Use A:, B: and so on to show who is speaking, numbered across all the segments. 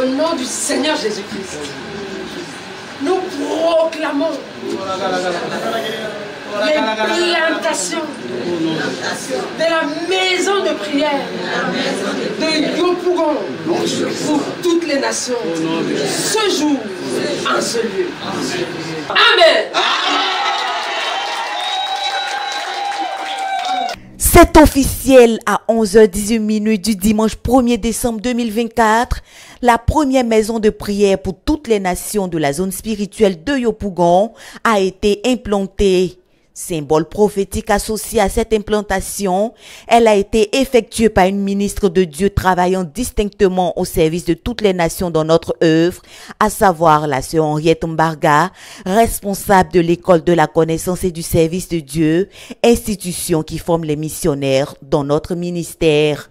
A: Au nom du Seigneur Jésus-Christ, nous proclamons l'implantation de la maison de prière de Yopougon pour toutes les nations ce jour, en ce lieu. Amen.
B: C'est officiel à 11h18 du dimanche 1er décembre 2024. La première maison de prière pour toutes les nations de la zone spirituelle de Yopougon a été implantée. Symbole prophétique associé à cette implantation, elle a été effectuée par une ministre de Dieu travaillant distinctement au service de toutes les nations dans notre œuvre, à savoir la sœur Henriette Mbarga, responsable de l'école de la connaissance et du service de Dieu, institution qui forme les missionnaires dans notre ministère.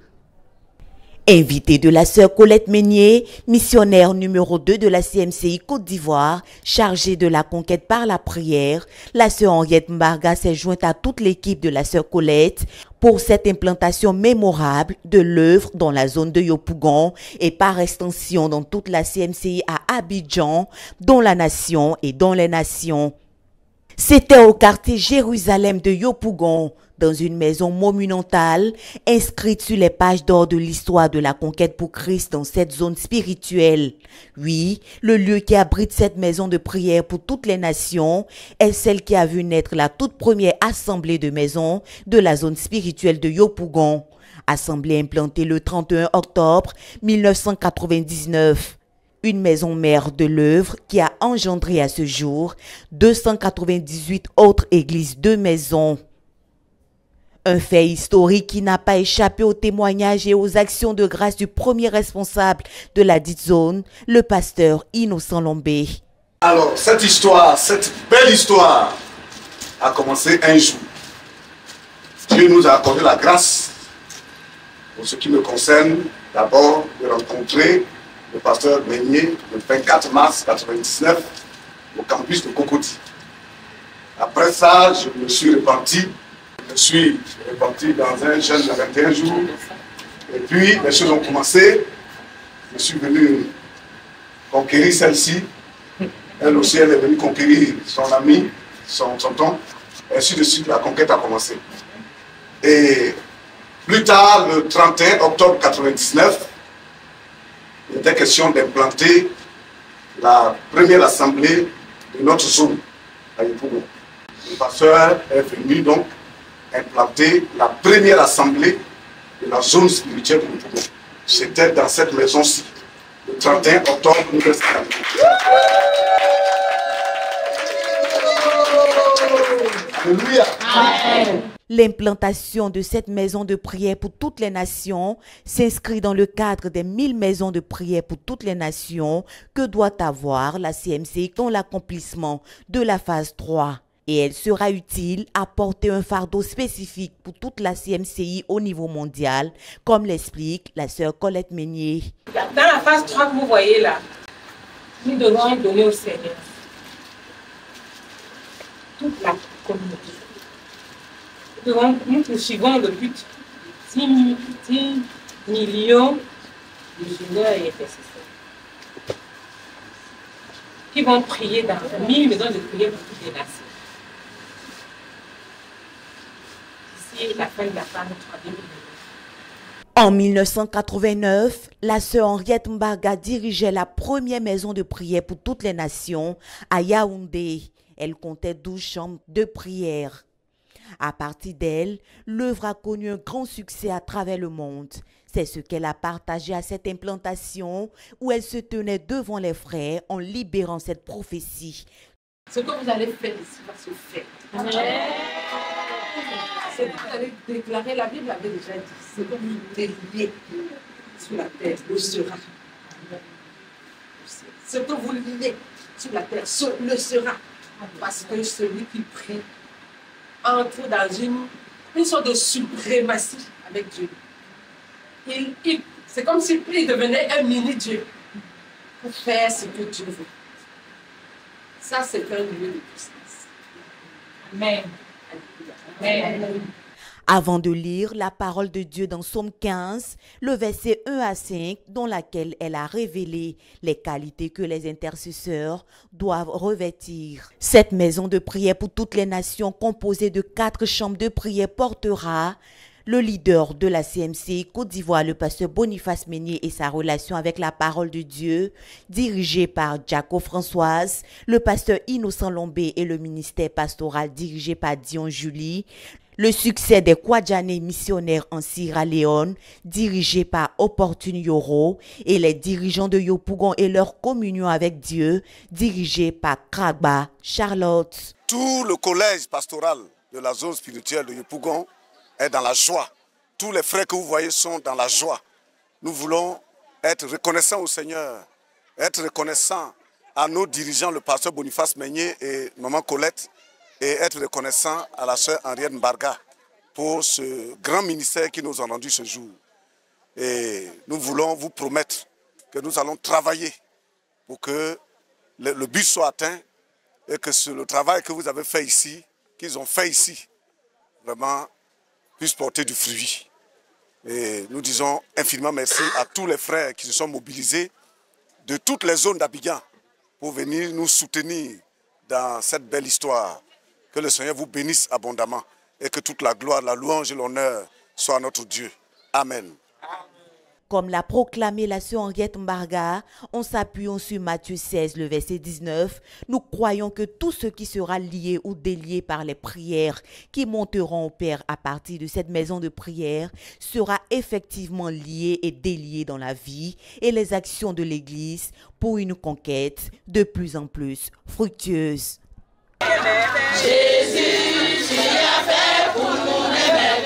B: Invité de la sœur Colette Meunier, missionnaire numéro 2 de la CMCI Côte d'Ivoire, chargée de la conquête par la prière, la sœur Henriette Mbarga s'est jointe à toute l'équipe de la sœur Colette pour cette implantation mémorable de l'œuvre dans la zone de Yopougon et par extension dans toute la CMCI à Abidjan, dans la nation et dans les nations. C'était au quartier Jérusalem de Yopougon, dans une maison monumentale, inscrite sur les pages d'or de l'histoire de la conquête pour Christ dans cette zone spirituelle. Oui, le lieu qui abrite cette maison de prière pour toutes les nations est celle qui a vu naître la toute première assemblée de maisons de la zone spirituelle de Yopougon. Assemblée implantée le 31 octobre 1999. Une maison mère de l'œuvre qui a engendré à ce jour 298 autres églises de maisons. Un fait historique qui n'a pas échappé aux témoignages et aux actions de grâce du premier responsable de la dite zone, le pasteur Innocent Lombé.
C: Alors, cette histoire, cette belle histoire a commencé un jour. Dieu nous a accordé la grâce, pour ce qui me concerne, d'abord de rencontrer le pasteur Meunier le 24 mars 1999 au campus de Cocody. Après ça, je me suis repenti. Je suis reparti dans un jeûne de 21 jours. Et puis, les choses ont commencé. Je suis venu conquérir celle-ci. Elle aussi, elle est venue conquérir son ami, son tonton. Et ainsi de suite, la conquête a commencé. Et plus tard, le 31 octobre 1999, il était question d'implanter la première assemblée de notre zone à Yopougon. Le pasteur est venu donc implanter la première assemblée de la zone spirituelle de Yopougon. C'était dans cette maison-ci, le 31 octobre 1999. Alléluia. Amen.
B: L'implantation de cette maison de prière pour toutes les nations s'inscrit dans le cadre des 1000 maisons de prière pour toutes les nations que doit avoir la CMCI dans l'accomplissement de la phase 3. Et elle sera utile à porter un fardeau spécifique pour toute la CMCI au niveau mondial, comme l'explique la sœur Colette Meunier.
A: Dans la phase 3 que vous voyez là, nous devons donner au Seigneur toute la communauté. Nous poursuivons le but 10 millions de jeûneurs et intercesseurs qui vont prier dans 1000 maisons de prière pour toutes les nations. D'ici la fin de la phase 3 2029.
B: En 1989, la sœur Henriette Mbarga dirigeait la première maison de prière pour toutes les nations à Yaoundé. Elle comptait 12 chambres de prière. À partir d'elle, l'œuvre a connu un grand succès à travers le monde. C'est ce qu'elle a partagé à cette implantation où elle se tenait devant les frères en libérant cette prophétie.
A: Ce que vous allez faire ici va se faire. Ce que vous allez déclarer, la Bible avait déjà dit, ce que vous déliez sur la terre le sera. Ce que vous liez sur la terre le sera. Parce que celui qui prie entre dans une sorte de suprématie avec Dieu. C'est comme s'il devenait un mini-Dieu pour faire ce que Dieu veut. Ça, c'est un lieu de puissance. Amen. Amen.
B: Avant de lire la parole de Dieu dans Psaume 15, le verset 1 à 5, dans laquelle elle a révélé les qualités que les intercesseurs doivent revêtir. Cette maison de prière pour toutes les nations, composée de 4 chambres de prière, portera le leader de la CMC Côte d'Ivoire, le pasteur Boniface Meunier, et sa relation avec la parole de Dieu, dirigé par Jaco Françoise, le pasteur Innocent Lombé et le ministère pastoral dirigé par Dion Julie, le succès des Kwadjane missionnaires en Sierra Leone, dirigé par Opportune Yoro, et les dirigeants de Yopougon et leur communion avec Dieu, dirigé par Kragba Charlotte.
C: Tout le collège pastoral de la zone spirituelle de Yopougon est dans la joie. Tous les frères que vous voyez sont dans la joie. Nous voulons être reconnaissants au Seigneur, être reconnaissants à nos dirigeants, le pasteur Boniface Meunier et maman Colette, et être reconnaissants à la sœur Henriette Mbarga pour ce grand ministère qui nous a rendu ce jour. Et nous voulons vous promettre que nous allons travailler pour que le but soit atteint et que le travail que vous avez fait ici, qu'ils ont fait ici, vraiment puisse porter du fruit. Et nous disons infiniment merci à tous les frères qui se sont mobilisés de toutes les zones d'Abidjan pour venir nous soutenir dans cette belle histoire. Que le Seigneur vous bénisse abondamment et que toute la gloire, la louange et l'honneur soient à notre Dieu. Amen.
B: Comme l'a proclamé la sœur Henriette Mbarga, en s'appuyant sur Matthieu 16, le verset 19, nous croyons que tout ce qui sera lié ou délié par les prières qui monteront au Père à partir de cette maison de prière sera effectivement lié et délié dans la vie et les actions de l'Église pour une conquête de plus en plus fructueuse.
D: Jésus, tu as fait pour nous les